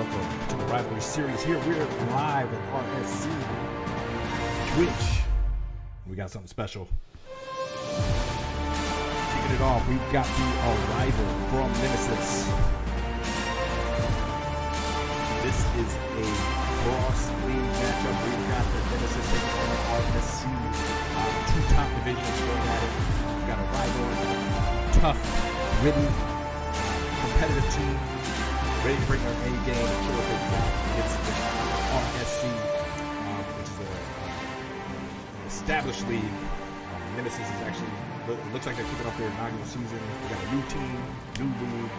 welcome to the Rivalry Series. Here we're live at RSC Twitch. We got something special. Kicking it off, we've got the Arrival from Nemesis. This is a cross-league matchup. We've got the Nemesis taking on RSC. Two top divisions going at it. We've got Arrival, tough, gritty, competitive team, ready to bring their A game and show what they've got against the RSC, which is an established league. Nemesis is actually, looks like they're kicking off their inaugural season. We got a new team, new league,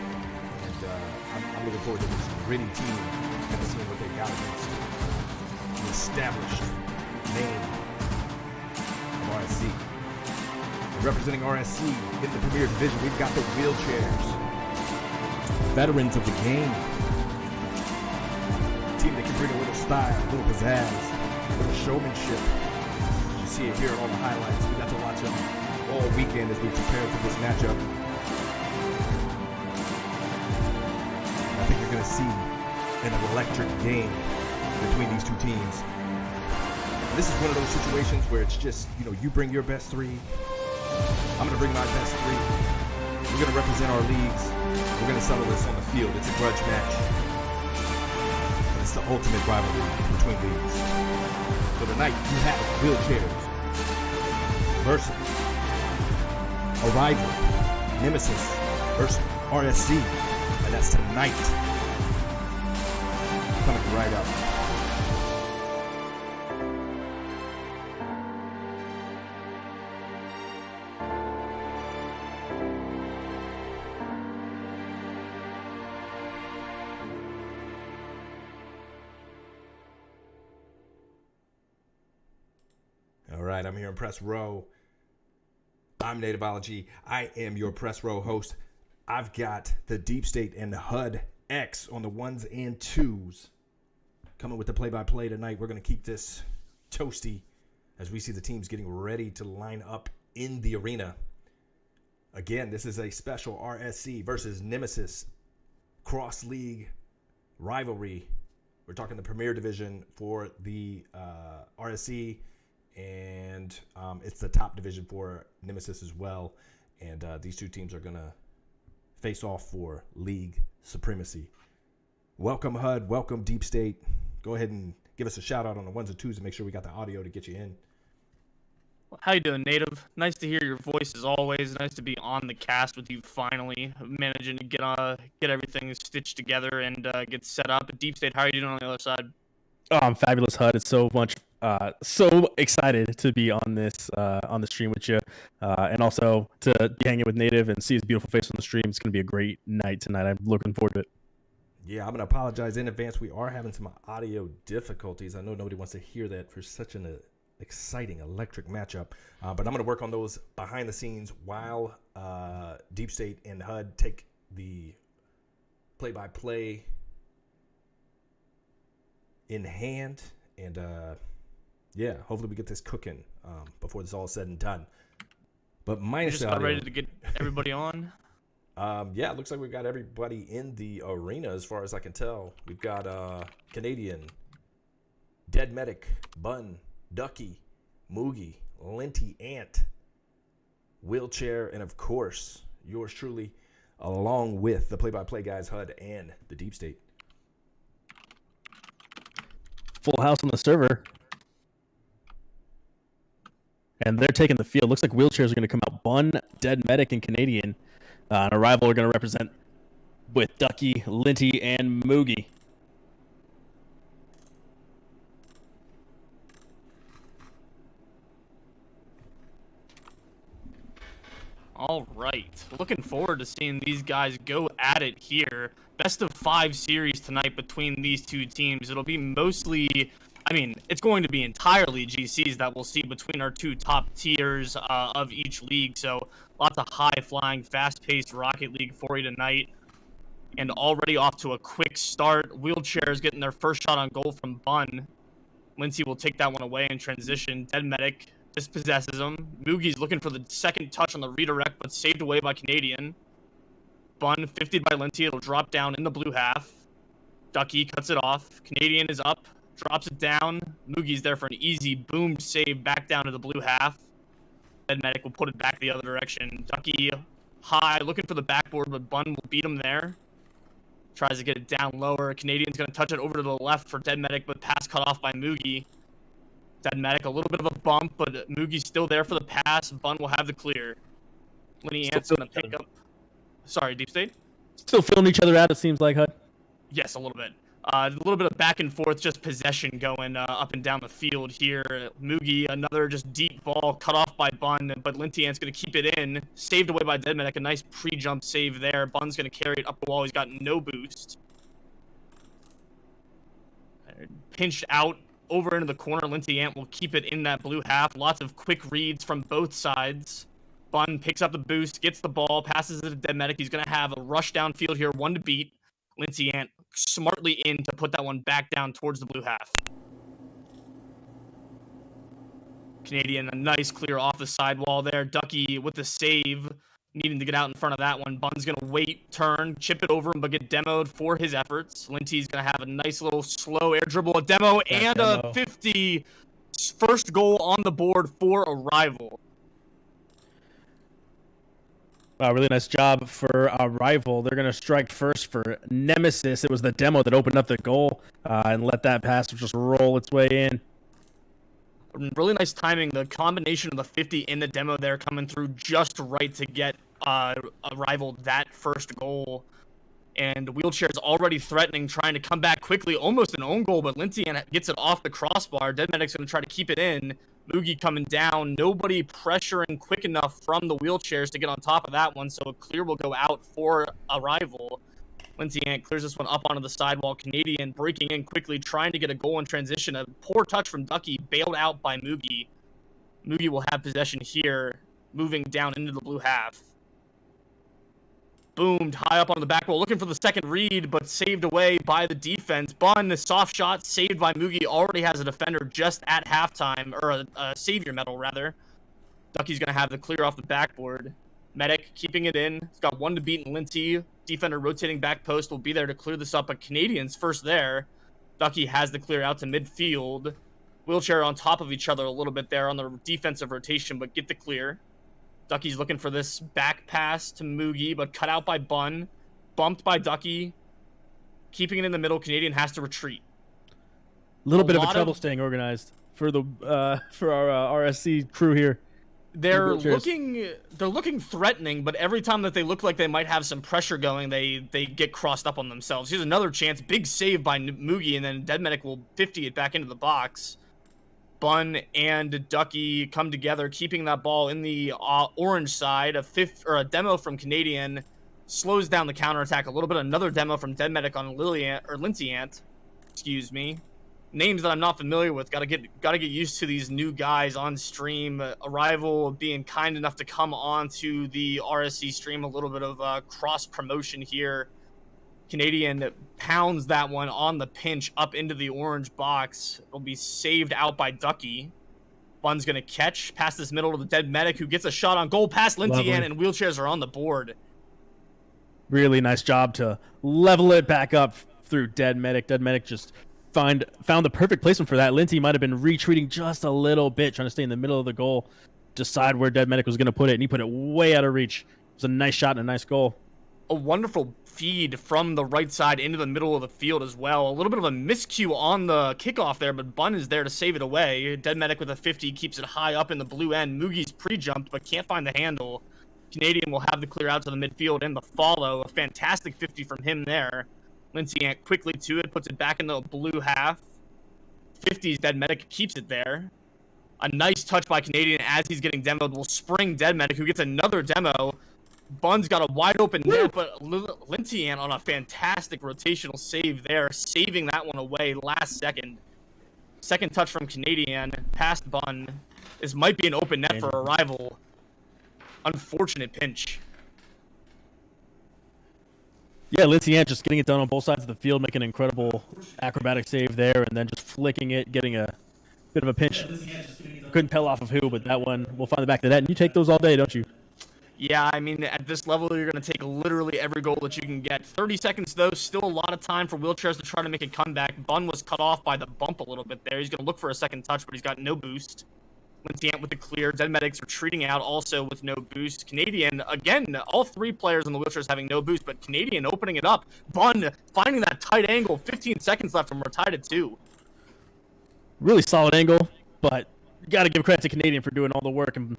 and I'm looking forward to this gritty team and seeing what they got against the established name of RSC. And representing RSC in the Premier Division, we've got the Wheelchairs. Veterans of the game. A team that can bring a little style, a little pizzazz, a little showmanship. You see it here in all the highlights. We got to watch them all weekend as we prepared for this matchup. I think you're going to see an electric game between these two teams. This is one of those situations where it's just, you bring your best three. I'm going to bring my best three. We're going to represent our leagues. We're going to settle this on the field. It's a grudge match. And it's the ultimate rivalry between leagues. So tonight, you have Wheelchairs versus Arrival, Nemesis versus RSC. And that's tonight. Coming right up. All right, I'm here in Press Row. I'm Nativeology. I am your Press Row host. I've got the Deep State and the HUD X on the ones and twos. Coming with the play-by-play tonight. We're going to keep this toasty as we see the teams getting ready to line up in the arena. Again, this is a special RSC versus Nemesis cross-league rivalry. We're talking the Premier Division for the RSC. And it's the top division for Nemesis as well. And these two teams are going to face off for league supremacy. Welcome, HUD. Welcome, Deep State. Go ahead and give us a shout out on the ones and twos and make sure we got the audio to get you in. How you doing, Native? Nice to hear your voice as always. Nice to be on the cast with you finally, managing to get everything stitched together and get set up. Deep State, how are you doing on the other side? Oh, I'm fabulous, HUD. It's so much, so excited to be on this on the stream with you, and also to be hanging with Native and see his beautiful face on the stream. It's going to be a great night tonight. I'm looking forward to it. Yeah, I'm going to apologize in advance. We are having some audio difficulties. I know nobody wants to hear that for such an exciting, electric matchup, but I'm going to work on those behind the scenes while Deep State and HUD take the play-by-play in hand, and hopefully we get this cooking before this all is said and done. But minus just about ready to get everybody on. It looks like we've got everybody in the arena as far as I can tell. We've got Canadian, Dead Medic, Bun, Ducky, Moogie, Linty Ant, Wheelchair, and of course yours truly, along with the play-by-play guys HUD and the Deep State. Full house on the server. And they're taking the field. Looks like Wheelchairs are going to come out. Bun, Dead Medic, and Canadian. And Arrival are going to represent with Ducky, Linty, and Moogie. All right. Looking forward to seeing these guys go at it here. Best of 5 series tonight between these two teams. It'll be mostly, it's going to be entirely GCs that we'll see between our two top tiers of each league. So lots of high-flying, fast-paced Rocket League for you tonight. And already off to a quick start. Wheelchairs getting their first shot on goal from Bun. Lindsay will take that one away in transition. Dead Medic dispossesses him. Moogie's looking for the second touch on the redirect, but saved away by Canadian. Bun, 50'd by Lindsay. It'll drop down in the blue half. Ducky cuts it off. Canadian is up, drops it down. Moogie's there for an easy boom save back down to the blue half. Dead Medic will put it back the other direction. Ducky high, looking for the backboard, but Bun will beat him there. Tries to get it down lower. Canadian's going to touch it over to the left for Dead Medic, but pass cut off by Moogie. Dead Medic, a little bit of a bump, but Moogie's still there for the pass. Bun will have the clear. Lenny Ant's going to pick up. Sorry, Deep State? Still filling each other out, it seems like, HUD. Yes, a little bit. A little bit of back and forth, just possession going up and down the field here. Moogie, another just deep ball cut off by Bun, but Lintiant's going to keep it in. Saved away by Dead Medic, a nice pre-jump save there. Bun's going to carry it up the wall. He's got no boost. Pinched out over into the corner. Lintiant will keep it in that blue half. Lots of quick reads from both sides. Bun picks up the boost, gets the ball, passes it to Dead Medic. He's going to have a rush downfield here, one to beat. Lintiant smartly in to put that one back down towards the blue half. Canadian, a nice clear off the sidewall there. Ducky with the save, needing to get out in front of that one. Bun's going to wait, turn, chip it over him, but get demoed for his efforts. Linty's going to have a nice little slow air dribble, a demo, and a 50 first goal on the board for a rival. Really nice job for our rival. They're going to strike first for Nemesis. It was the demo that opened up the goal and let that pass just roll its way in. Really nice timing. The combination of the 50 in the demo there coming through just right to get a rival that first goal. And Wheelchair's already threatening, trying to come back quickly. Almost an own goal, but Lindsay gets it off the crossbar. Dead Medic's going to try to keep it in. Moogie coming down. Nobody pressuring quick enough from the Wheelchairs to get on top of that one, so a clear will go out for a rival. Lindsay Ant clears this one up onto the sidewall. Canadian breaking in quickly, trying to get a goal in transition. A poor touch from Ducky, bailed out by Moogie. Moogie will have possession here, moving down into the blue half. Boomed high up on the back wall, looking for the second read, but saved away by the defense. Bun, the soft shot, saved by Moogie, already has a defender just at halftime, or a savior medal, rather. Ducky's going to have the clear off the backboard. Medic keeping it in. He's got one to beat in Linty. Defender rotating back post will be there to clear this up, but Canadians first there. Ducky has the clear out to midfield. Wheelchair on top of each other a little bit there on the defensive rotation, but get the clear. Ducky's looking for this back pass to Moogie, but cut out by Bun. Bumped by Ducky. Keeping it in the middle, Canadian has to retreat. A little bit of a trouble staying organized for the for our RSC crew here. They're looking threatening, but every time that they look like they might have some pressure going, they get crossed up on themselves. Here's another chance. Big save by Moogie, and then Dead Medic will 50 it back into the box. Bun and Ducky come together, keeping that ball in the orange side. A demo from Canadian slows down the counterattack a little bit. Another demo from Dead Medic on Linty Ant. Excuse me. Names that I'm not familiar with. Gotta get used to these new guys on stream. Arrival being kind enough to come on to the RSC stream. A little bit of cross promotion here. Canadian pounds that one on the pinch up into the orange box. It'll be saved out by Ducky. Bun's going to catch past this middle to the Dead Medic, who gets a shot on goal past Linty Ant, and Wheelchairs are on the board. Really nice job to level it back up through Dead Medic. Dead Medic just found the perfect placement for that. Linty might have been retreating just a little bit, trying to stay in the middle of the goal, decide where Dead Medic was going to put it, and he put it way out of reach. It was a nice shot and a nice goal. A wonderful feed from the right side into the middle of the field as well. A little bit of a miscue on the kickoff there, but Bun is there to save it away. Dead Medic with a 50 keeps it high up in the blue end. Moogie's pre-jumped, but can't find the handle. Canadian will have the clear out to the midfield and the follow. A fantastic 50 from him there. Lindsay Ant quickly to it, puts it back in the blue half. 50's Dead Medic keeps it there. A nice touch by Canadian as he's getting demoed. Will spring Dead Medic, who gets another demo. Bun's got a wide open net, but Linty Ant on a fantastic rotational save there, saving that one away last second. Second touch from Canadian, past Bun. This might be an open net for a rival. Unfortunate pinch. Yeah, Linty Ant just getting it done on both sides of the field, making an incredible acrobatic save there, and then just flicking it, getting a bit of a pinch. Couldn't tell off of who, but that one, we'll find the back of the net. And you take those all day, don't you? Yeah, I mean, at this level, you're going to take literally every goal that you can get. 30 seconds, though, still a lot of time for Wheelchairs to try to make a comeback. Bun was cut off by the bump a little bit there. He's going to look for a second touch, but he's got no boost. Lintiant with the clear. Dead Medics retreating out also with no boost. Canadian, again, all three players on the Wheelchairs having no boost, but Canadian opening it up. Bun finding that tight angle. 15 seconds left, and we're tied at 2. Really solid angle, but you got to give credit to Canadian for doing all the work and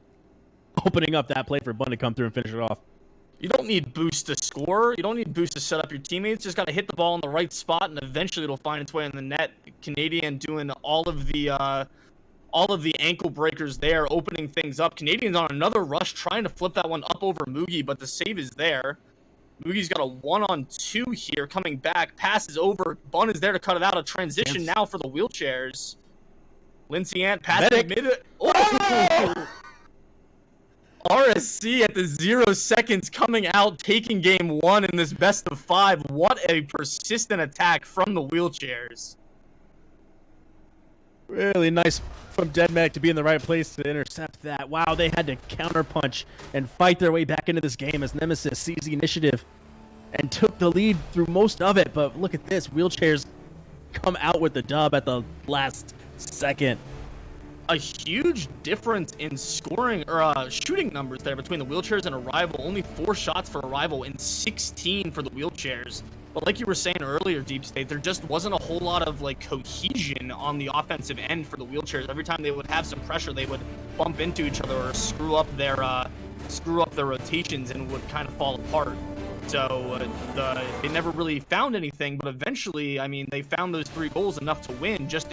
opening up that play for Bun to come through and finish it off. You don't need boost to score. You don't need boost to set up your teammates. Just got to hit the ball in the right spot, and eventually it'll find its way in the net. Canadian doing all of the ankle breakers there, opening things up. Canadian's on another rush, trying to flip that one up over Mugi, but the save is there. Mugi's got a 1-on-2 here, coming back. Passes over. Bun is there to cut it out. A transition now for the Wheelchairs. Lintiant passing mid. Oh! RSC at the 0 seconds coming out, taking game 1 in this best of 5. What a persistent attack from the Wheelchairs. Really nice from Dead Medic to be in the right place to intercept that. Wow, they had to counterpunch and fight their way back into this game as Nemesis seized the initiative and took the lead through most of it. But look at this, Wheelchairs come out with the dub at the last second. A huge difference in scoring or shooting numbers there between the Wheelchairs and Arrival. Only 4 shots for Arrival and 16 for the Wheelchairs. But like you were saying earlier, Deep State, there just wasn't a whole lot of like cohesion on the offensive end for the Wheelchairs. Every time they would have some pressure, they would bump into each other or screw up their rotations and would kind of fall apart. So they never really found anything. But eventually, I mean, they found those 3 goals enough to win just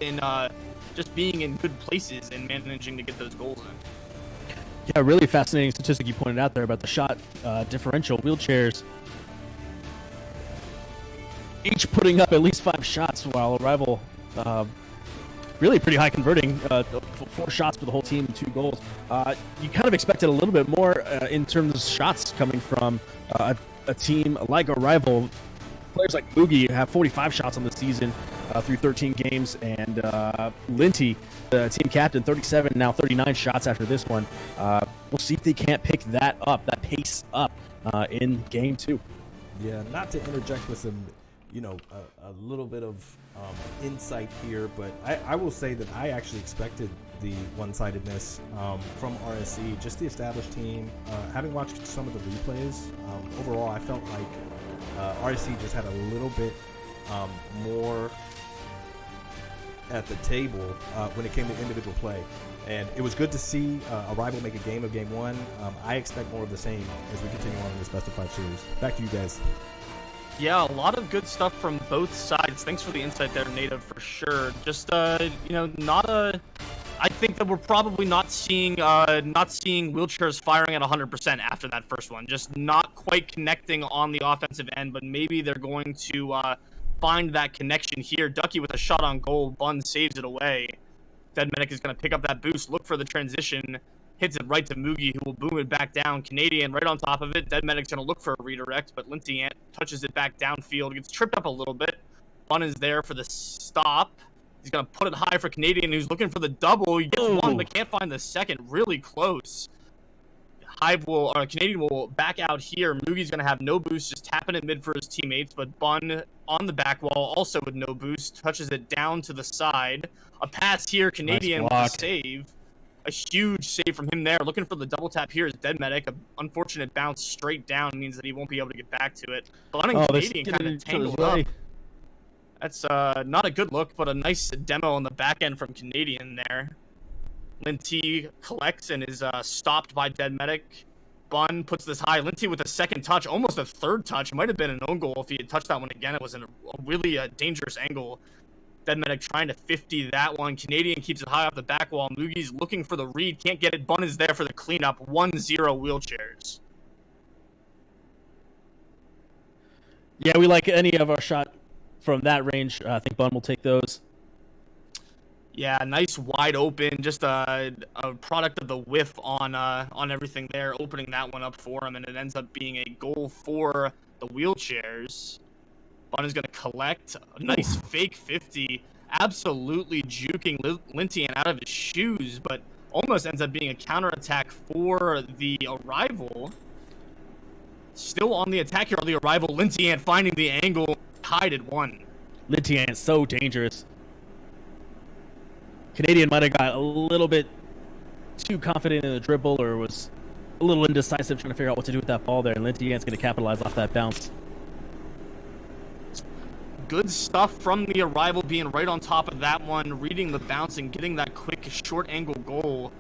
being in good places and managing to get those goals in. Yeah, really fascinating statistic you pointed out there about the shot differential. Wheelchairs each putting up at least 5 shots, while Arrival really pretty high converting, 4 shots for the whole team and 2 goals. You kind of expected a little bit more in terms of shots coming from a team like Arrival. Players like Mugi have 45 shots on the season through 13 games, and Linty, the team captain, 37, now 39 shots after this one. We'll see if they can't pick that pace up in game 2. Yeah, not to interject with some, a little bit of insight here, but I will say that I actually expected the one-sidedness from RSC, just the established team. Having watched some of the replays, overall I felt like RSC just had a little bit more at the table when it came to individual play. And it was good to see Arrival make a game of game 1. I expect more of the same as we continue on in this best of 5 series. Back to you guys. Yeah, a lot of good stuff from both sides. Thanks for the insight there, Native, for sure. Just, I think that we're probably not seeing Wheelchairs firing at 100% after that first one. Just not quite connecting on the offensive end, but maybe they're going to find that connection here. Ducky with a shot on goal. Bun saves it away. Dead Medic is going to pick up that boost, look for the transition, hits it right to Mugi, who will boom it back down. Canadian right on top of it. Dead Medic's going to look for a redirect, but Lintiant touches it back downfield. Gets tripped up a little bit. Bun is there for the stop. He's going to put it high for Canadian, who's looking for the double. He gets one, but can't find the second. Really close. Canadian will back out here. Mugi's going to have no boost, just tapping it mid for his teammates, but Bun on the back wall, also with no boost, touches it down to the side. A pass here, Canadian with a save. A huge save from him there. Looking for the double tap here is Dead Medic. An unfortunate bounce straight down means that he won't be able to get back to it. Bun and Canadian kind of tangled up. That's not a good look, but a nice demo on the back end from Canadian there. Linty collects and is stopped by Dead Medic. Bun puts this high. Linty with a second touch, almost a third touch. It might have been an own goal if he had touched that one again. It was in a really dangerous angle. Dead Medic trying to 50 that one. Canadian keeps it high off the back wall. Mugi's looking for the read. Can't get it. Bun is there for the cleanup. 1-0 Wheelchairs. Yeah, we like any of our shot from that range. I think Bun will take those. Yeah, nice wide open, just a product of the whiff on everything there, opening that one up for him, and it ends up being a goal for the Wheelchairs. Bun is going to collect a nice fake 50, absolutely juking Lintian out of his shoes, but almost ends up being a counterattack for the Arrival. still on the attack here on the Arrival. Lindsay Ant finding the angle, tied at 1. Lindsay Ant so dangerous. Canadian might have got a little bit too confident in the dribble or was a little indecisive trying to figure out what to do with that ball there, and Lindsay Ant's going to capitalize off that bounce. Good stuff from the Arrival, being right on top of that one, reading the bounce and getting that quick short angle goal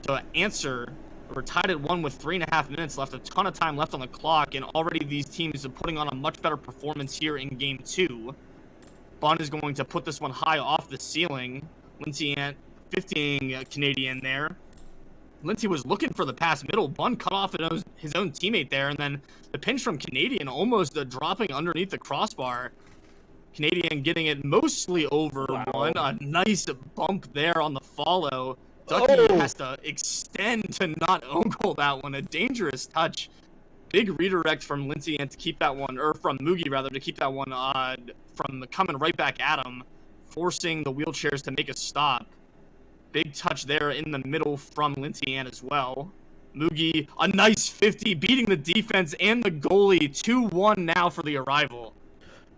to answer. We're tied at 1 with 3.5 minutes left, a ton of time left on the clock, and already these teams are putting on a much better performance here in game 2. Bun is going to put this one high off the ceiling. Lindsay Ant 15 Canadian there. Lindsay was looking for the pass middle. Bun cut off his own teammate there, and then the pinch from Canadian almost dropping underneath the crossbar. Canadian getting it mostly over one. A nice bump there on the follow. Ducky has to extend to not own goal that one. A dangerous touch. Big redirect from Lindsay Ant to keep that one, or from Mugi rather, to keep that one from coming right back at him, forcing the wheelchairs to make a stop. Big touch there in the middle from Lindsay Ant as well. Mugi, a nice 50, beating the defense and the goalie. 2-1 now for the Arrival.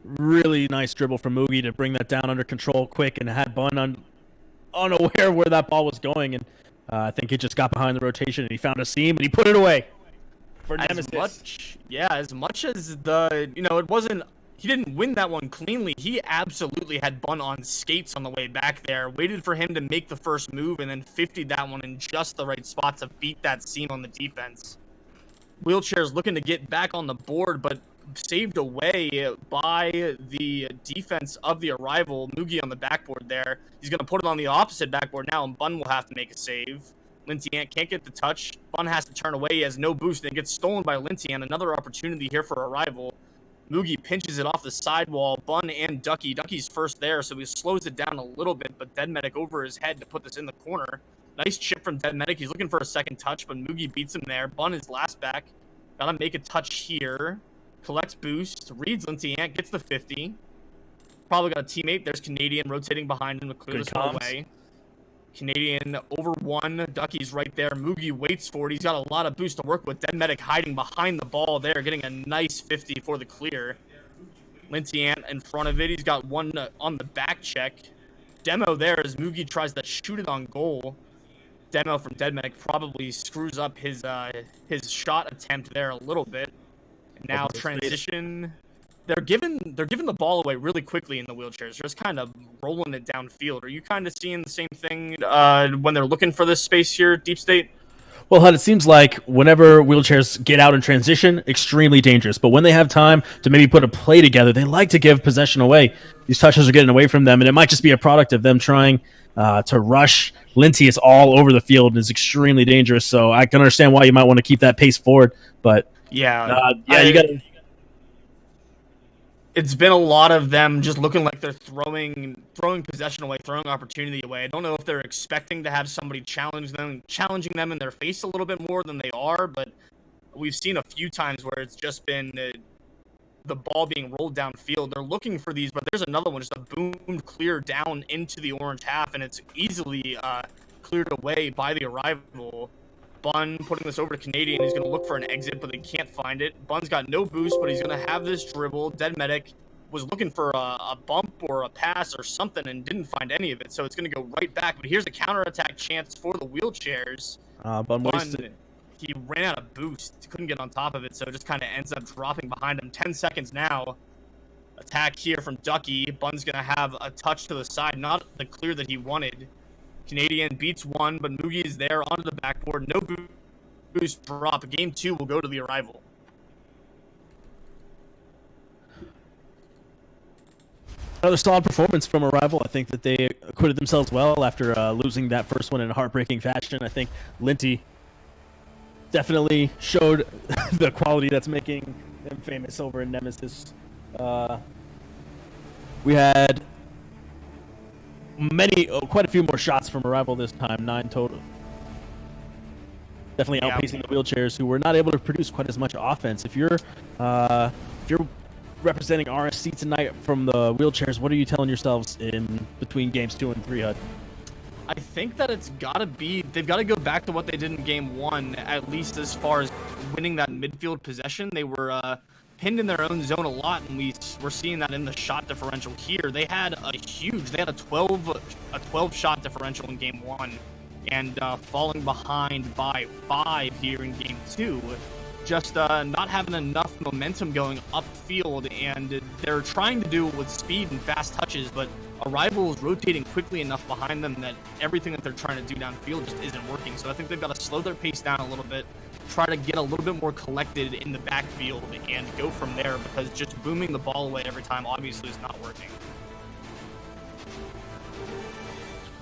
Really nice dribble from Mugi to bring that down under control quick, and had Bun unaware where that ball was going, and I think he just got behind the rotation and he found a seam and he put it away for Nemesis. As much as it wasn't, he didn't win that one cleanly. He absolutely had Bun on skates on the way back there, waited for him to make the first move, and then 50'd that one in just the right spot to beat that seam on the defense. Wheelchairs looking to get back on the board, but saved away by the defense of the Arrival. Mugi on the backboard there. He's going to put it on the opposite backboard now, and Bun will have to make a save. Lindsay Ant can't get the touch. Bun has to turn away. He has no boost, and it gets stolen by Lindsay Ant. Another opportunity here for Arrival. Mugi pinches it off the sidewall. Bun and Ducky. Ducky's first there, so he slows it down a little bit, but Dead Medic over his head to put this in the corner. Nice chip from Dead Medic. He's looking for a second touch, but Mugi beats him there. Bun is last back. Gotta make a touch here. Collects boost, reads Lindsay Ant, gets the 50. Probably got a teammate. There's Canadian rotating behind him to clear this one away. Canadian over 1. Ducky's right there. Mugi waits for it. He's got a lot of boost to work with. Dead Medic hiding behind the ball there, getting a nice 50 for the clear. Lindsay Ant in front of it. He's got one on the back check. Demo there as Mugi tries to shoot it on goal. Demo from Dead Medic probably screws up his shot attempt there a little bit. Now transition. They're giving the ball away really quickly in the wheelchairs. They're just kind of rolling it downfield. Are you kind of seeing the same thing when they're looking for this space here, Deep State? Well, Hud, it seems like whenever wheelchairs get out in transition, extremely dangerous. But when they have time to maybe put a play together, they like to give possession away. These touches are getting away from them, and it might just be a product of them trying to rush. Lindsay is all over the field and is extremely dangerous. So I can understand why you might want to keep that pace forward, but. You got to. It's been a lot of them just looking like they're throwing possession away, throwing opportunity away. I don't know if they're expecting to have somebody challenging them in their face a little bit more than they are, but we've seen a few times where it's just been the ball being rolled downfield. They're looking for these, but there's another one, just a boomed clear down into the orange half, and it's easily cleared away by the Arrival. Bun putting this over to Canadian. He's going to look for an exit, but they can't find it. Bun's got no boost, but he's going to have this dribble. Dead Medic was looking for a bump or a pass or something and didn't find any of it, so it's going to go right back. But here's a counterattack chance for the wheelchairs. Bun wasted. He ran out of boost. Couldn't get on top of it, so it just kind of ends up dropping behind him. 10 seconds now. Attack here from Ducky. Bun's going to have a touch to the side, not the clear that he wanted. Canadian beats one, but Mugi is there onto the backboard. No boost drop. Game 2 will go to the Arrival. Another solid performance from Arrival. I think that they acquitted themselves well after losing that first one in a heartbreaking fashion. I think Linty definitely showed the quality that's making them famous over in Nemesis. We had quite a few more shots from Arrival this time, 9 total. Definitely outpacing the wheelchairs, who were not able to produce quite as much offense. If you're representing RSC tonight from the wheelchairs, what are you telling yourselves in between games 2 and 3, Hud? I think that they've got to go back to what they did in game 1, at least as far as winning that midfield possession. They were pinned in their own zone a lot, and we're seeing that in the shot differential here. They had a 12 shot differential in game 1, and falling behind by 5 here in game 2. Just not having enough momentum going upfield, and they're trying to do it with speed and fast touches, but Arrival is rotating quickly enough behind them that everything that they're trying to do downfield just isn't working. So I think they've got to slow their pace down a little bit, try to get a little bit more collected in the backfield, and go from there, because just booming the ball away every time obviously is not working.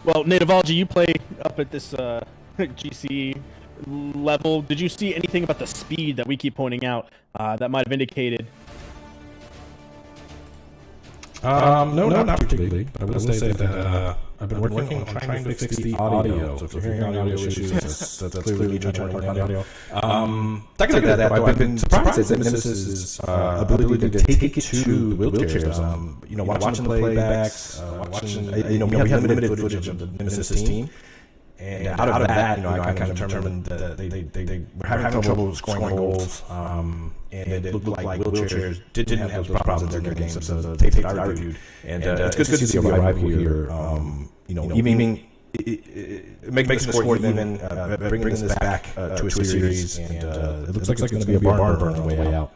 Well, Nativology, you play up at this GC level. Did you see anything about the speed that we keep pointing out that might have indicated? No, not particularly. But I will say that I've been working on trying to fix the audio. So if you're hearing audio issues, that's clearly trying to work on the audio. Talking about that, though, I've been surprised at Nemesis's ability to take it to the wheelchairs. Watching the playbacks, we have limited footage of the Nemesis team. And out of that, I kind of determined that they were having trouble scoring goals, and it looked like wheelchairs didn't have those problems in their game. So the tape that I reviewed, and it's good to see the arrival here. Even making the score even, bringing this back to a series, and it looks like it's going to be a barn burner on the way out.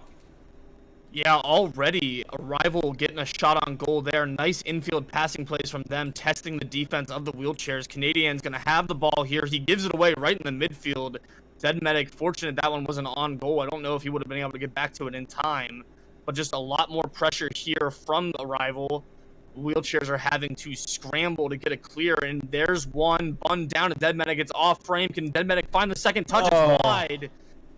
Yeah, already Arrival getting a shot on goal there. Nice infield passing plays from them, testing the defense of the wheelchairs. Canadian's going to have the ball here. He gives it away right in the midfield. Dead Medic, fortunate that one wasn't on goal. I don't know if he would have been able to get back to it in time. But just a lot more pressure here from Arrival. Wheelchairs are having to scramble to get it clear. And there's one. Bun down to Dead Medic. It's off frame. Can Dead Medic find the second touch? It's wide.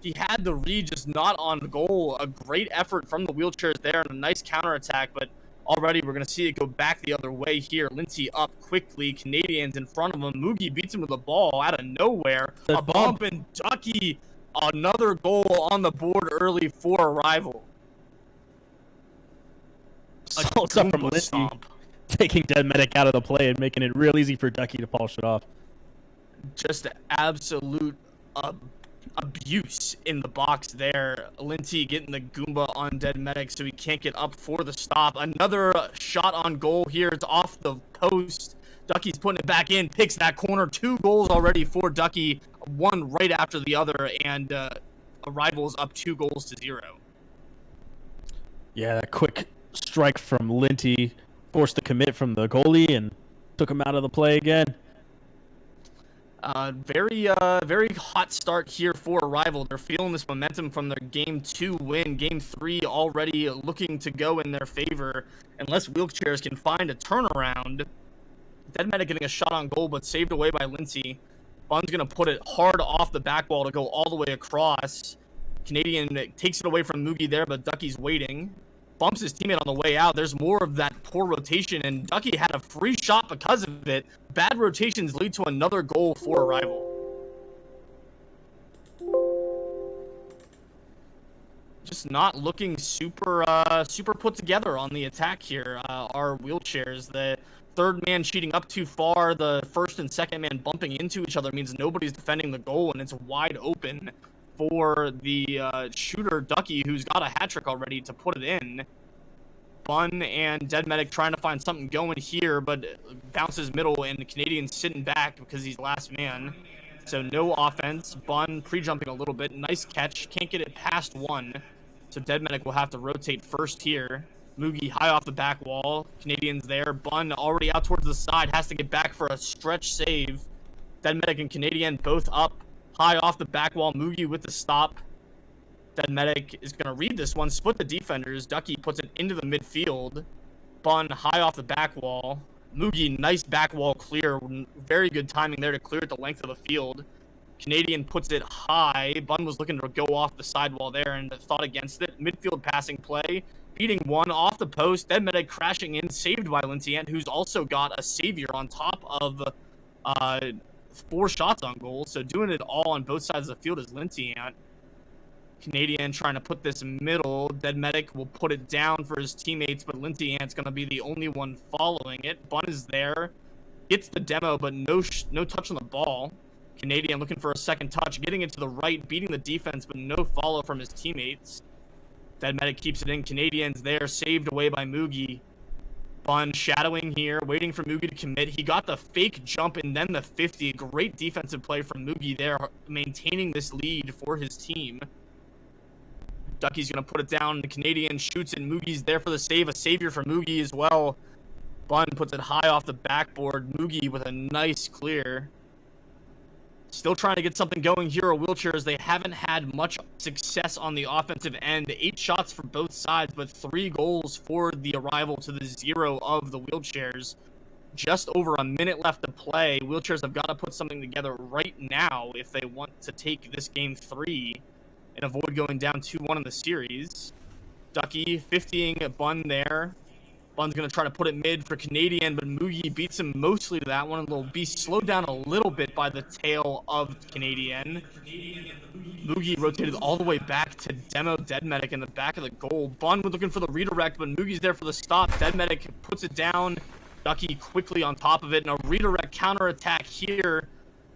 He had the read, just not on goal. A great effort from the wheelchairs there and a nice counterattack, but already we're going to see it go back the other way here. Lindsay up quickly. Canadians in front of him. Moogie beats him with the ball out of nowhere. A bump, and Ducky, another goal on the board early for Arrival. Stuff from Lindsay, taking Dead Medic out of the play and making it real easy for Ducky to polish it off. Just absolute abuse in the box there. Lindsay getting the Goomba on Dead Medic so he can't get up for the stop. Another shot on goal here. It's off the post. Ducky's putting it back in, picks that corner. 2 goals already for Ducky, one right after the other, and Arrival's up 2-0. Yeah, that quick strike from Linty forced the commit from the goalie and took him out of the play again. Very hot start here for Arrival. They're feeling this momentum from their Game 2 win. Game 3 already looking to go in their favor. Unless wheelchairs can find a turnaround. Dead Medic getting a shot on goal, but saved away by Lindsay. Bun's going to put it hard off the back wall to go all the way across. Canadian takes it away from Moogie there, but Ducky's waiting. Bumps his teammate on the way out. There's more of that poor rotation, and Ducky had a free shot because of it. Bad rotations lead to another goal for Arrival. Just not looking super put together on the attack here. Our wheelchairs, the third man cheating up too far, the first and second man bumping into each other means nobody's defending the goal, and it's wide open for the shooter Ducky, who's got a hat trick already, to put it in. Bun and Dead Medic trying to find something going here, but bounces middle, and the Canadian's sitting back because he's last man. So no offense. Bun pre-jumping a little bit. Nice catch. Can't get it past one. So Dead Medic will have to rotate first here. Moogie high off the back wall. Canadian's there. Bun already out towards the side. Has to get back for a stretch save. Dead Medic and Canadian both up. High off the back wall. Moogie with the stop. Dead Medic is going to read this one. Split the defenders. Ducky puts it into the midfield. Bun high off the back wall. Moogie, nice back wall clear. Very good timing there to clear it the length of the field. Canadian puts it high. Bun was looking to go off the sidewall there and thought against it. Midfield passing play. Beating one off the post. Dead Medic crashing in. Saved by Linciant, who's also got a savior on top of 4 shots on goal. So doing it all on both sides of the field is Linciant. Canadian trying to put this middle. Dead Medic will put it down for his teammates, but Linciant's going to be the only one following it. Bun is there. Gets the demo, but no touch on the ball. Canadian looking for a second touch, getting it to the right, beating the defense, but no follow from his teammates. Dead Medic keeps it in. Canadians there, saved away by Mugi. Bun shadowing here, waiting for Mugi to commit. He got the fake jump and then the 50. Great defensive play from Mugi there, maintaining this lead for his team. Ducky's going to put it down. The Canadian shoots it. Mugi's there for the save. A savior for Mugi as well. Bun puts it high off the backboard. Mugi with a nice clear. Still trying to get something going here at Wheelchairs. They haven't had much success on the offensive end. 8 shots for both sides, but 3 goals for the Arrival to the 0 of the Wheelchairs. Just over a minute left to play. Wheelchairs have got to put something together right now if they want to take this game 3 and avoid going down 2-1 in the series. Ducky 50ing Bun there. Bun's going to try to put it mid for Canadian, but Mugi beats him mostly to that one. It'll be slowed down a little bit by the tail of Canadian. Mugi rotated all the way back to Demo Dead Medic in the back of the goal. Bun was looking for the redirect, but Mugi's there for the stop. Dead Medic puts it down. Ducky quickly on top of it, and a redirect counterattack here.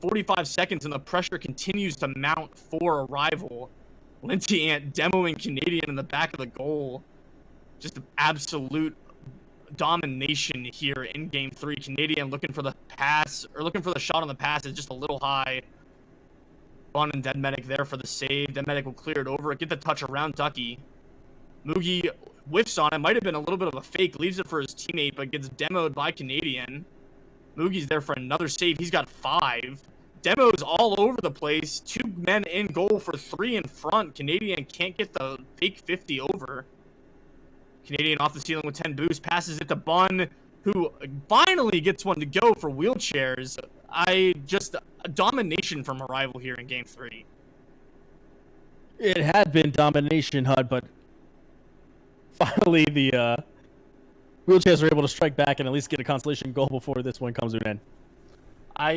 45 seconds, and the pressure continues to mount for Arrival. Linty Ant demoing Canadian in the back of the goal. Just an absolute domination here in game 3. Canadian looking for the pass, or looking for the shot on the pass is just a little high. Bun and Dead Medic there for the save. Dead Medic will clear it over, get the touch around Ducky. Mugi whiffs on it, might have been a little bit of a fake, leaves it for his teammate, but gets demoed by Canadian. Mugi's there for another save, he's got 5. Demos all over the place, 2 men in goal for 3 in front. Canadian can't get the fake 50 over. Canadian off the ceiling with 10 boosts, passes it to Bun, who finally gets one to go for Wheelchairs. A domination from Arrival here in game 3. It had been domination, HUD, but finally the Wheelchairs are able to strike back and at least get a consolation goal before this one comes to an end.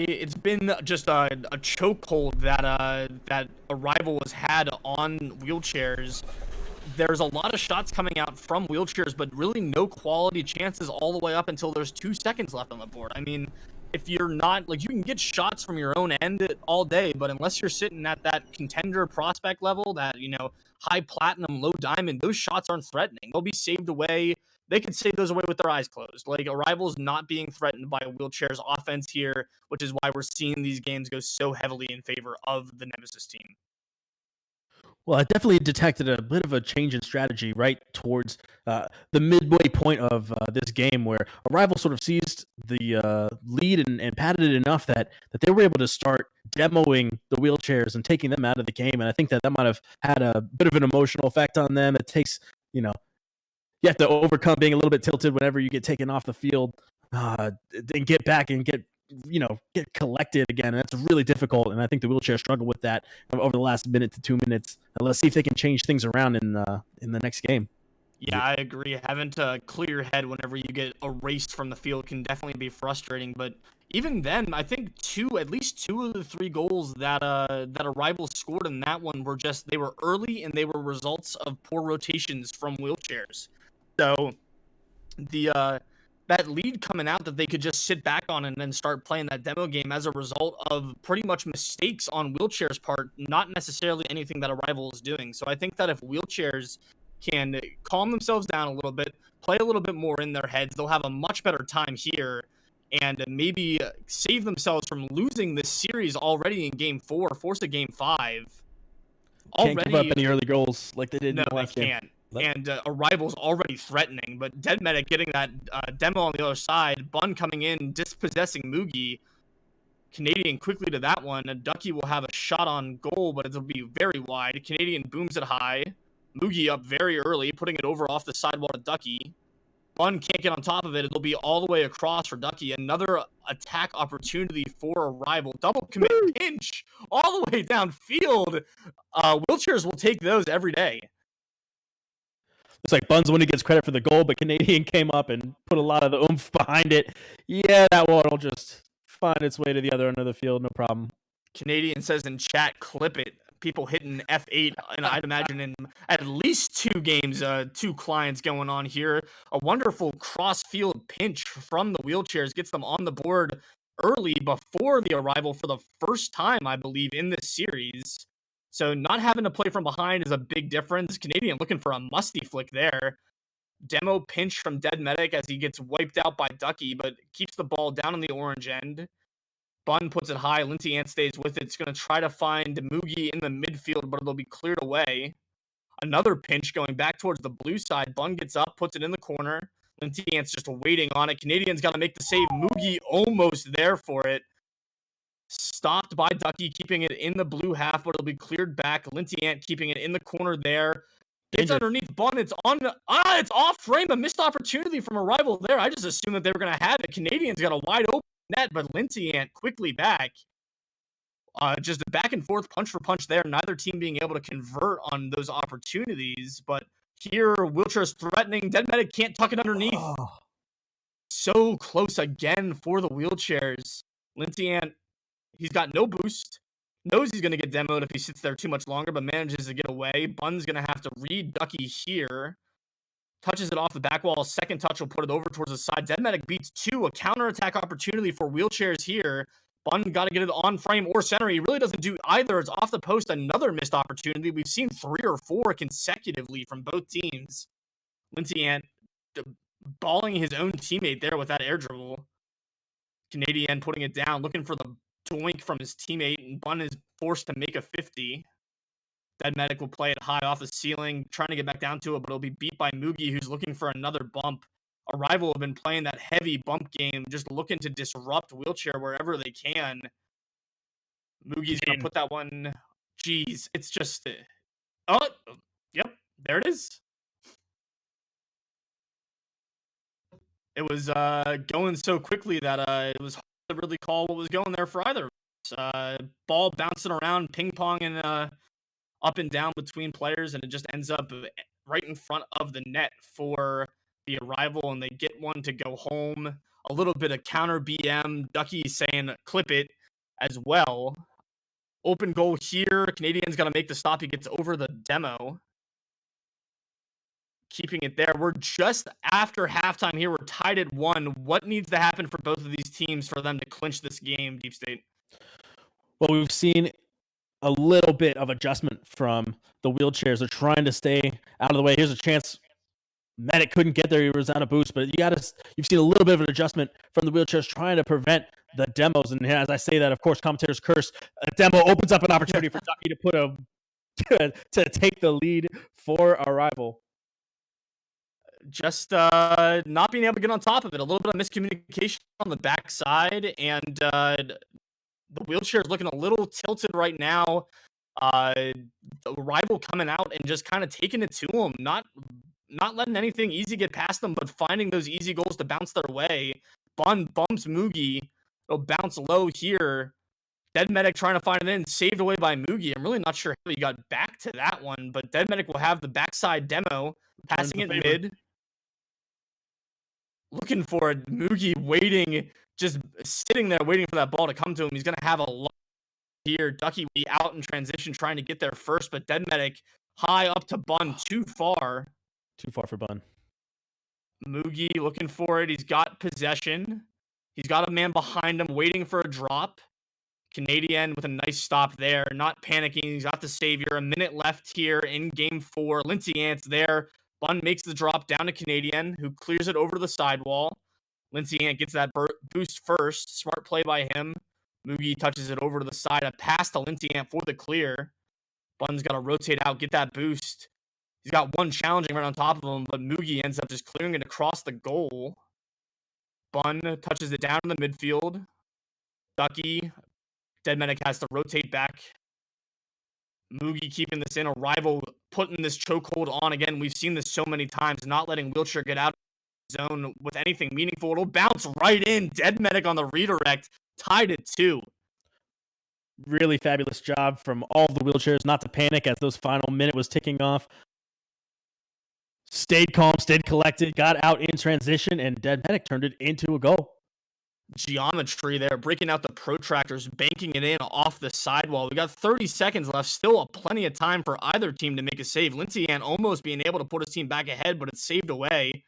It's been just a chokehold that Arrival has had on Wheelchairs. There's a lot of shots coming out from Wheelchairs, but really no quality chances all the way up until there's 2 seconds left on the board. I mean, if you're not, like, you can get shots from your own end all day, but unless you're sitting at that contender prospect level, that, you know, high platinum, low diamond, those shots aren't threatening. They'll be saved away. They can save those away with their eyes closed. Like, Arrival's not being threatened by Wheelchair's offense here, which is why we're seeing these games go so heavily in favor of the Nemesis team. Well, I definitely detected a bit of a change in strategy right towards the midway point of this game, where Arrival sort of seized the lead and padded it enough that they were able to start demoing the Wheelchairs and taking them out of the game. And I think that might have had a bit of an emotional effect on them. It takes, you have to overcome being a little bit tilted whenever you get taken off the field and get back and get collected again. And that's really difficult. And I think the Wheelchair struggled with that over the last minute to 2 minutes. Let's see if they can change things around in the next game. Yeah, I agree. Having to clear your head whenever you get erased from the field can definitely be frustrating. But even then, I think at least two of the 3 goals that Arrival scored in that one were they were early, and they were results of poor rotations from Wheelchairs. So that lead coming out that they could just sit back on and then start playing that demo game as a result of pretty much mistakes on Wheelchair's part, not necessarily anything that Arrival is doing. So I think that if Wheelchairs can calm themselves down a little bit, play a little bit more in their heads, they'll have a much better time here and maybe save themselves from losing this series already in game 4, force a game 5. Can't give up any early goals like they did in the last game. No, they can't. And Arrival's already threatening, but Dead Medic getting that demo on the other side, Bun coming in, dispossessing Mugi. Canadian quickly to that one, and Ducky will have a shot on goal, but it'll be very wide. Canadian booms it high. Mugi up very early, putting it over off the sidewall to Ducky. Bun can't get on top of it. It'll be all the way across for Ducky. Another attack opportunity for Arrival. Double commit pinch all the way downfield. Wheelchairs will take those every day. It's like Bun's when he gets credit for the goal, but Canadian came up and put a lot of the oomph behind it. Yeah, that one will just find its way to the other end of the field, no problem. Canadian says in chat, clip it. People hitting F8, and I'd imagine in at least 2 games, 2 clients going on here. A wonderful cross-field pinch from the wheelchairs gets them on the board early before the arrival for the first time, I believe, in this series. So not having to play from behind is a big difference. Canadian looking for a musty flick there. Demo pinch from Dead Medic as he gets wiped out by Ducky, but keeps the ball down on the orange end. Bun puts it high. Linty Ant stays with it. It's going to try to find Moogie in the midfield, but it'll be cleared away. Another pinch going back towards the blue side. Bun gets up, puts it in the corner. Linty Ant's just waiting on it. Canadian's got to make the save. Moogie almost there for it. Stopped by Ducky, keeping it in the blue half, but it'll be cleared back. Linty Ant keeping it in the corner there. Gets underneath Bun. It's on. It's off frame. A missed opportunity from a rival there. I just assumed that they were going to have it. Canadians got a wide open net, but Linty Ant quickly back. Just a back and forth punch for punch there. Neither team being able to convert on those opportunities. But here, Wheelchair's threatening. Dead Medic can't tuck it underneath. Oh. So close again for the Wheelchairs. Linty Ant, he's got no boost. Knows he's going to get demoed if he sits there too much longer, but manages to get away. Bun's going to have to read Ducky here. Touches it off the back wall. Second touch will put it over towards the side. Dead Medic beats two. A counterattack opportunity for Wheelchairs here. Bun got to get it on frame or center. He really doesn't do either. It's off the post. Another missed opportunity. We've seen 3 or 4 consecutively from both teams. Linty Ant balling his own teammate there with that air dribble. Canadian putting it down, looking for the doink from his teammate, and Bun is forced to make a 50. Dead Medic will play it high off the ceiling, trying to get back down to it, but it'll be beat by Moogie, who's looking for another bump. Arrival have been playing that heavy bump game, just looking to disrupt Wheelchair wherever they can. Moogie's going to put that one. Jeez, it's just... Oh, yep, there it is. It was going so quickly that it was hard to really call what was going there for either. Ball bouncing around, ping-ponging up and down between players, and it just ends up right in front of the net for the Arrival, and they get one to go home. A little bit of counter BM. Ducky saying, clip it as well. Open goal here. Canadian's got to make the stop. He gets over the demo. Keeping it there. We're just after halftime here. We're tied at 1. What needs to happen for both of these teams for them to clinch this game, Deep State? Well, we've seen a little bit of adjustment from the Wheelchairs. They're trying to stay out of the way. Here's a chance. Medic couldn't get there. He was on a boost, but you've seen a little bit of an adjustment from the Wheelchairs trying to prevent the demos. And as I say that, of course, commentators curse. A demo opens up an opportunity for Ducky to put to take the lead for Arrival. Just not being able to get on top of it. A little bit of miscommunication on the backside, and the Wheelchair is looking a little tilted right now. The Rival coming out and just kind of taking it to him, not letting anything easy get past them, but finding those easy goals to bounce their way. Bun bumps Moogie. It'll bounce low here. Dead Medic trying to find it in, saved away by Moogie. I'm really not sure how he got back to that one, but Dead Medic will have the backside demo, passing it mid. Looking for it. Moogie waiting, just sitting there waiting for that ball to come to him. He's going to have a lot here. Ducky will be out in transition trying to get there first, but Dead Medic high up to Bun, too far. Too far for Bun. Moogie looking for it. He's got possession. He's got a man behind him waiting for a drop. Canadian with a nice stop there. Not panicking. He's got the savior. A minute left here in game 4. Linty Ant's there. Bun makes the drop down to Canadian, who clears it over the sidewall. Linty Ant gets that boost first. Smart play by him. Moogie touches it over to the side. A pass to Linty Ant for the clear. Bun's got to rotate out, get that boost. He's got one challenging right on top of him, but Moogie ends up just clearing it across the goal. Bun touches it down in the midfield. Ducky. Dead Medic has to rotate back. Moogie keeping this in. Arrival putting this chokehold on again. We've seen this so many times. Not letting Wheelchair get out of the zone with anything meaningful. It'll bounce right in. Dead Medic on the redirect. Tied at 2. Really fabulous job from all the Wheelchairs not to panic as those final minute was ticking off. Stayed calm, stayed collected, got out in transition, and Dead Medic turned it into a goal. Geometry there, breaking out the protractors, banking it in off the sidewall. We got 30 seconds left, still plenty of time for either team to make a save. Linty Ant almost being able to put his team back ahead, but it's saved away.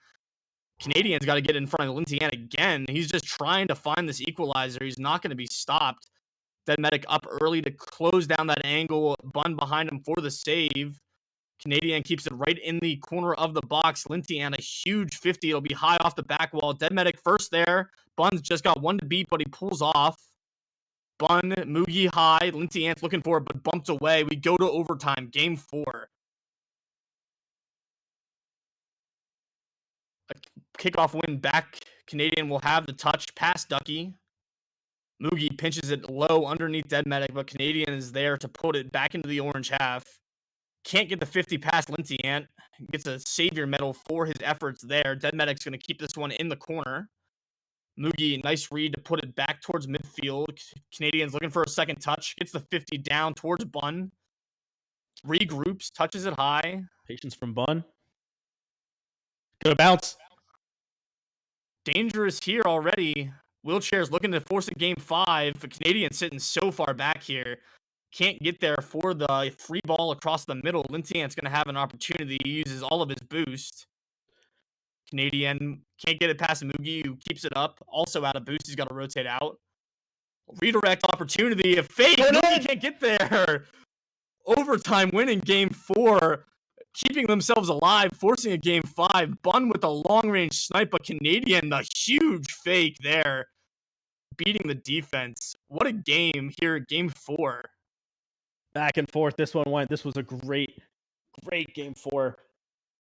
Canadian's got to get in front of Lintian again. He's just trying to find this equalizer. He's not going to be stopped. Dead Medic up early to close down that angle. Bun behind him for the save. Canadian keeps it right in the corner of the box. Lintian, a huge 50. It'll be high off the back wall. Dead Medic first there. Bun's just got one to beat, but he pulls off. Bun, Mugi high. Lintian's looking for it, but bumped away. We go to overtime. Game 4. A kickoff win back. Canadian will have the touch. Pass Ducky. Mugi pinches it low underneath Dead Medic, but Canadian is there to put it back into the orange half. Can't get the 50 past Lintian. Gets a savior medal for his efforts there. Dead Medic's going to keep this one in the corner. Mugi, nice read to put it back towards midfield. Canadian's looking for a second touch. Gets the 50 down towards Bun. Regroups, touches it high. Patience from Bun. Gonna bounce. Dangerous here already. Wheelchair's looking to force a game 5. Canadian sitting so far back here. Can't get there for the free ball across the middle. Lintian's going to have an opportunity. He uses all of his boost. Canadian can't get it past Mugi, who keeps it up. Also out of boost. He's got to rotate out. Redirect opportunity. A fake. Mugi can't get there. Overtime win in game 4. Keeping themselves alive, forcing a game 5. Bun with a long-range snipe, but Canadian, a huge fake there. Beating the defense. What a game here, game 4. Back and forth. This one went. This was a great game 4.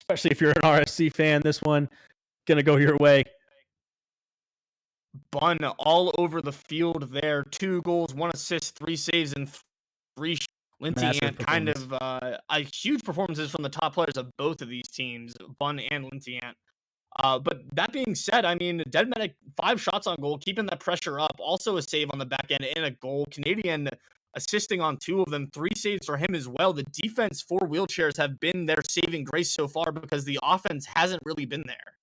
Especially if you're an RSC fan. This one gonna go your way. Bun all over the field there. 2 goals, 1 assist, 3 saves, and 3 Lintian, kind of a huge performances from the top players of both of these teams, Bun and Lintian. But that being said, I mean, Dead Medic, 5 shots on goal, keeping that pressure up. Also a save on the back end and a goal. Canadian assisting on 2 of them, 3 saves for him as well. The defense for Wheelchairs have been their saving grace so far because the offense hasn't really been there.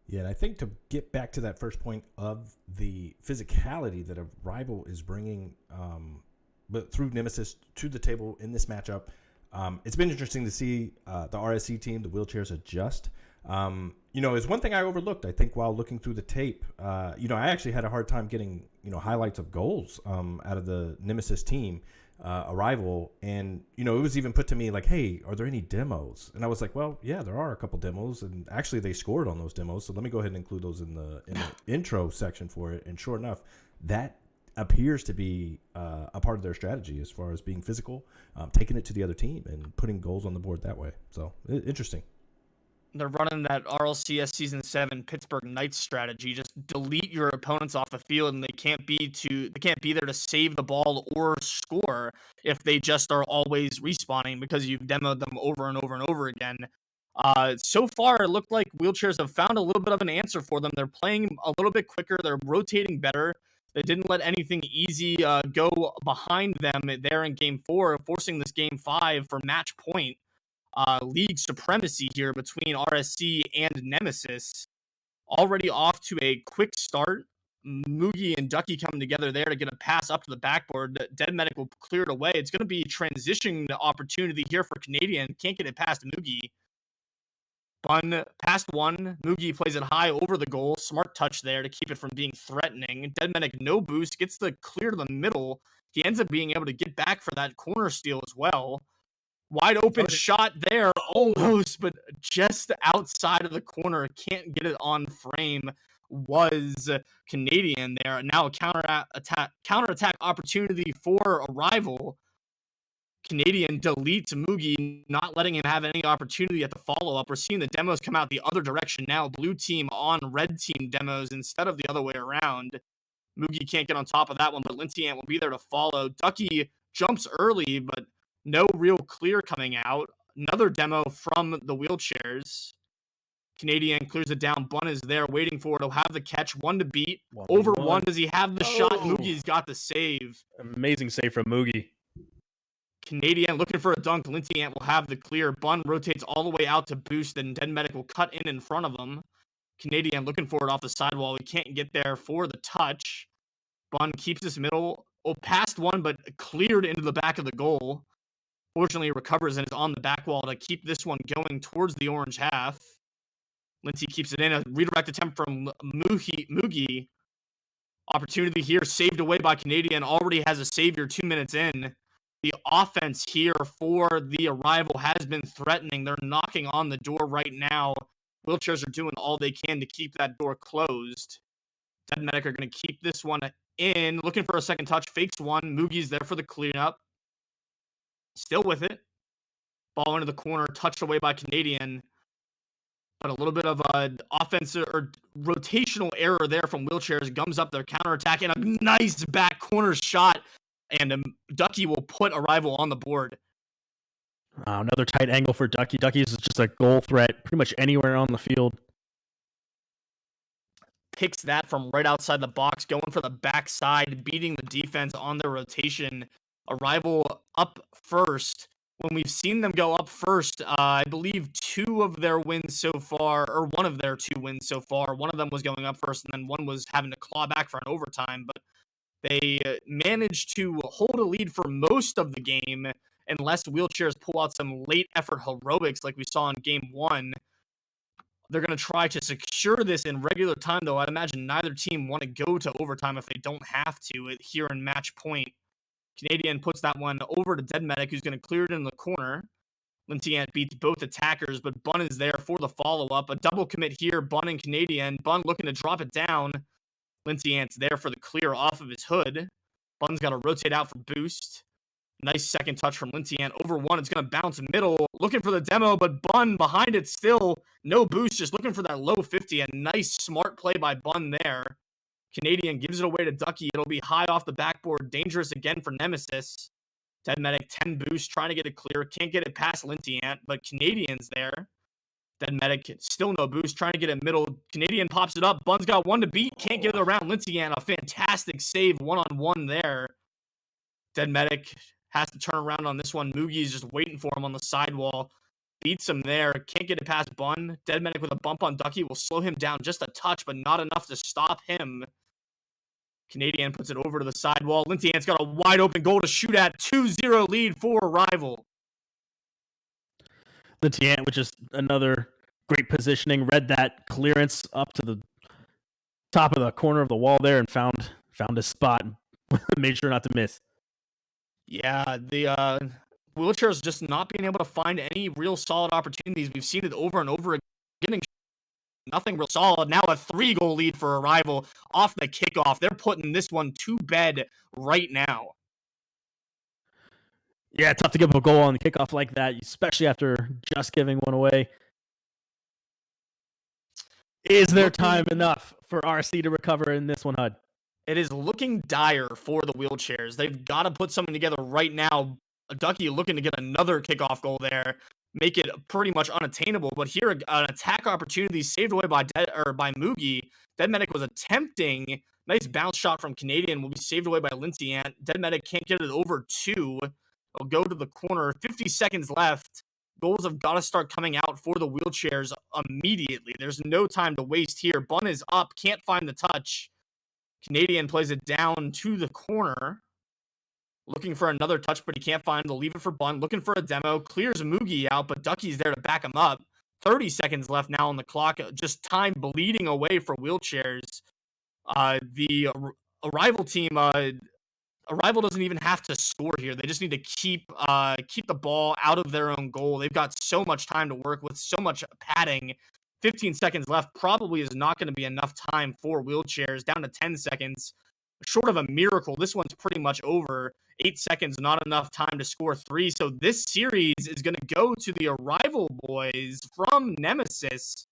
Yeah, and I think to get back to that first point of the physicality that a rival is bringing, but through Nemesis to the table in this matchup, it's been interesting to see the RSC team, the Wheelchairs, adjust. It's one thing I overlooked, I think, while looking through the tape. I actually had a hard time getting, highlights of goals out of the Nemesis team. Arrival, and it was even put to me like, hey, are there any demos? And I was like, well, yeah, there are a couple demos, and actually they scored on those demos, so let me go ahead and include those in the intro section for it. And sure enough, that appears to be a part of their strategy as far as being physical, taking it to the other team and putting goals on the board that way. So interesting. They're running that RLCS Season 7 Pittsburgh Knights strategy. Just delete your opponents off the field, and they can't be there to save the ball or score if they just are always respawning because you've demoed them over and over and over again. So far, it looked like Wheelchairs have found a little bit of an answer for them. They're playing a little bit quicker. They're rotating better. They didn't let anything easy go behind them there in Game 4, forcing this Game 5 for match point. League supremacy here between RSC and Nemesis. Already off to a quick start. Mugi and Ducky coming together there to get a pass up to the backboard. Dead Medic will clear it away. It's going to be a transition opportunity here for Canadian. Can't get it past Mugi. Bun past 1. Mugi plays it high over the goal. Smart touch there to keep it from being threatening. Dead Medic no boost. Gets the clear to the middle. He ends up being able to get back for that corner steal as well. Wide open shot there, almost, but just outside of the corner. Can't get it on frame. Was Canadian there. Now a counterattack opportunity for a rival. Canadian deletes Mugi, not letting him have any opportunity at the follow-up. We're seeing the demos come out the other direction now. Blue team on red team demos instead of the other way around. Mugi can't get on top of that one, but Lintian will be there to follow. Ducky jumps early, but no real clear coming out. Another demo from the Wheelchairs. Canadian clears it down. Bun is there waiting for it. He'll have the catch. 1 to beat. Over 1. Does he have the shot? Mugi's got the save. Amazing save from Mugi. Canadian looking for a dunk. Lintian will have the clear. Bun rotates all the way out to boost, and Dead Medic will cut in front of him. Canadian looking for it off the sidewall. He can't get there for the touch. Bun keeps this middle. Past 1, but cleared into the back of the goal. Fortunately, recovers and is on the back wall to keep this one going towards the orange half. Lindsay keeps it in. A redirect attempt from Mugi. Opportunity here saved away by Canadian. Already has a savior 2 minutes in. The offense here for the Arrival has been threatening. They're knocking on the door right now. Wheelchairs are doing all they can to keep that door closed. Dead Medic are going to keep this one in. Looking for a second touch. Fakes one. Mugi's there for the cleanup. Still with it. Ball into the corner. Touched away by Canadian. But a little bit of an offensive or rotational error there from Wheelchairs. Gums up their counterattack and a nice back corner shot. And Ducky will put Arrival on the board. Another tight angle for Ducky. Ducky is just a goal threat pretty much anywhere on the field. Picks that from right outside the box, going for the backside, beating the defense on their rotation. Arrival up first. When we've seen them go up first, I believe 2 of their wins so far, or one of their 2 wins so far. One of them was going up first, and then one was having to claw back for an overtime. But they managed to hold a lead for most of the game, unless Wheelchairs pull out some late effort heroics like we saw in game 1. They're going to try to secure this in regular time, though. I'd imagine neither team want to go to overtime if they don't have to here in match point. Canadian puts that one over to Dead Medic, who's going to clear it in the corner. Lintiant beats both attackers, but Bun is there for the follow-up. A double commit here, Bun and Canadian. Bun looking to drop it down. Lintiant's there for the clear off of his hood. Bun's got to rotate out for boost. Nice second touch from Lintiant. Over one, it's going to bounce middle. Looking for the demo, but Bun behind it still. No boost, just looking for that low 50. A nice, smart play by Bun there. Canadian gives it away to Ducky. It'll be high off the backboard. Dangerous again for Nemesis. Dead Medic, 10 boost, trying to get it clear. Can't get it past Lintiant, but Canadian's there. Dead Medic, still no boost, trying to get it middle. Canadian pops it up. Bun's got one to beat. Can't get it around Lintiant. A fantastic save one-on-one there. Dead Medic has to turn around on this one. Mugi's just waiting for him on the sidewall. Beats him there. Can't get it past Bun. Dead Medic with a bump on Ducky will slow him down just a touch, but not enough to stop him. Canadian puts it over to the sidewall. Lintiant's got a wide open goal to shoot at. 2-0 lead for Arrival. Lintiant with just another great positioning. Read that clearance up to the top of the corner of the wall there and found his spot. Made sure not to miss. Yeah, the Wheelchairs just not being able to find any real solid opportunities. We've seen it over and over again. Nothing real solid. Now a 3-goal lead for Arrival off the kickoff. They're putting this one to bed right now. Yeah, tough to give up a goal on the kickoff like that, especially after just giving one away. Is there time enough for RSC to recover in this one, Hud? It is looking dire for the Wheelchairs. They've got to put something together right now. Ducky looking to get another kickoff goal there. Make it pretty much unattainable. But here, an attack opportunity saved away by Mugi. Dead Medic was attempting. Nice bounce shot from Canadian will be saved away by Lintiant. Dead Medic can't get it over 2. It'll go to the corner. 50 seconds left. Goals have got to start coming out for the Wheelchairs immediately. There's no time to waste here. Bun is up. Can't find the touch. Canadian plays it down to the corner. Looking for another touch, but he can't find. They'll leave it for Bun. Looking for a demo. Clears Mugi out, but Ducky's there to back him up. 30 seconds left now on the clock. Just time bleeding away for Wheelchairs. The Arrival team, Arrival doesn't even have to score here. They just need to keep the ball out of their own goal. They've got so much time to work with, so much padding. 15 seconds left probably is not going to be enough time for Wheelchairs. Down to 10 seconds. Short of a miracle, this one's pretty much over. 8 seconds, not enough time to score 3. So this series is going to go to the Arrival boys from Nemesis.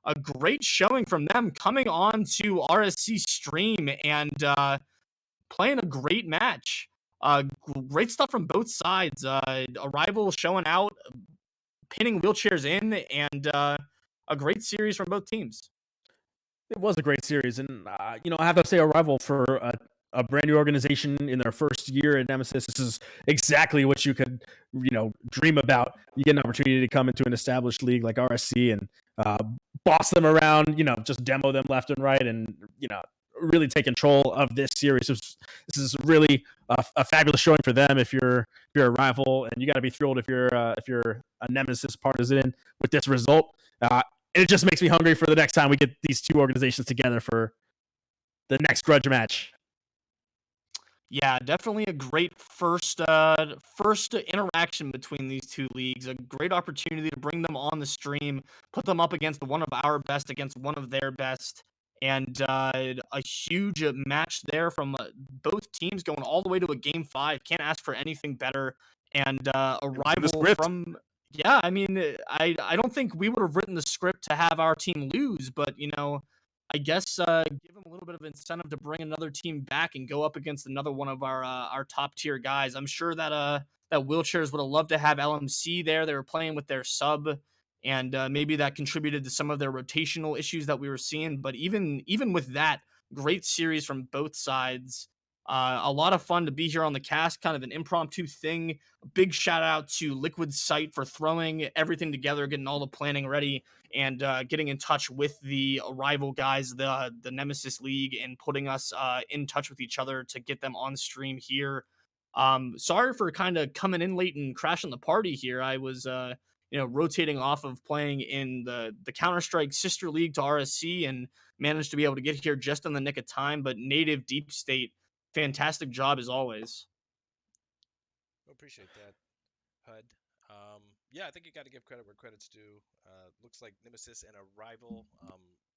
A great showing from them coming on to RSC stream and playing a great match. Great stuff from both sides. Arrival showing out, pinning Wheelchairs in, and a great series from both teams. It was a great series, and I have to say, Arrival for a brand new organization in their first year at Nemesis, this is exactly what you could, dream about. You get an opportunity to come into an established league like RSC and boss them around, just demo them left and right, and really take control of this series. This is really a fabulous showing for them. If you're a rival, and you got to be thrilled if you're a Nemesis partisan with this result. It just makes me hungry for the next time we get these two organizations together for the next grudge match. Yeah, definitely a great first interaction between these two leagues. A great opportunity to bring them on the stream, put them up against one of our best against one of their best, and a huge match there from both teams going all the way to a game 5. Can't ask for anything better. And a rival from yeah, I mean, I don't think we would have written the script to have our team lose, but I guess give them a little bit of incentive to bring another team back and go up against another one of our top tier guys. I'm sure that Wheelchairs would have loved to have LMC there. They were playing with their sub, and maybe that contributed to some of their rotational issues that we were seeing. But even with that, great series from both sides. A lot of fun to be here on the cast, kind of an impromptu thing. Big shout out to Liquid Sight for throwing everything together, getting all the planning ready, and getting in touch with the rival guys, the Nemesis League, and putting us in touch with each other to get them on stream here. Sorry for kind of coming in late and crashing the party here. I was rotating off of playing in the Counter-Strike sister league to RSC and managed to be able to get here just in the nick of time. But Native Deep State, fantastic job as always. Appreciate that, HUD. Yeah, I think you got to give credit where credit's due. Looks like Nemesis and a rival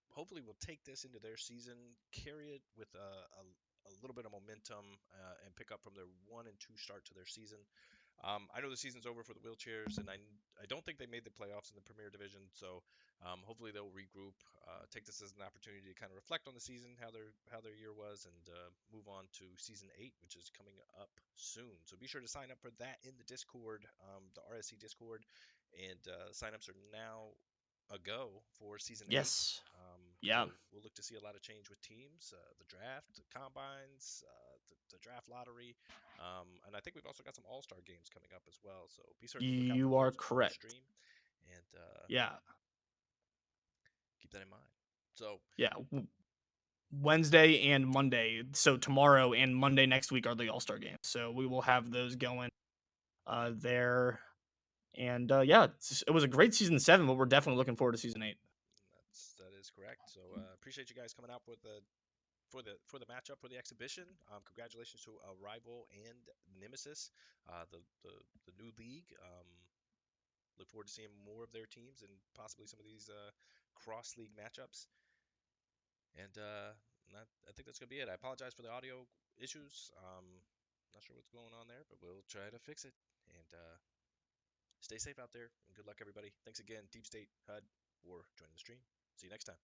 hopefully will take this into their season, carry it with a little bit of momentum, and pick up from their 1-2 start to their season. I know the season's over for the Wheelchairs, and I don't think they made the playoffs in the Premier Division, so hopefully they'll regroup, take this as an opportunity to kind of reflect on the season, how their year was, and move on to Season 8, which is coming up soon. So be sure to sign up for that in the Discord, the RSC Discord, and signups are now a go for Season 8. Yes. Yeah. So we'll look to see a lot of change with teams, the draft, the combines, the draft lottery, and I think we've also got some All-Star games coming up as well. So be certain to look out for You those are on the correct. stream, and Yeah. keep that in mind. So Yeah. Wednesday and Monday. So tomorrow and Monday next week are the All-Star games. So we will have those going there. And yeah, it was a great Season 7, but we're definitely looking forward to Season 8. that is correct. So appreciate you guys coming out with for the matchup for the exhibition. Congratulations to a rival and Nemesis, the new league. Look forward to seeing more of their teams and possibly some of these cross league matchups. And I think that's gonna be it. I apologize for the audio issues. Not sure what's going on there, but we'll try to fix it. And stay safe out there, and good luck, everybody. Thanks again, Deep State HUD, for joining the stream. See you next time.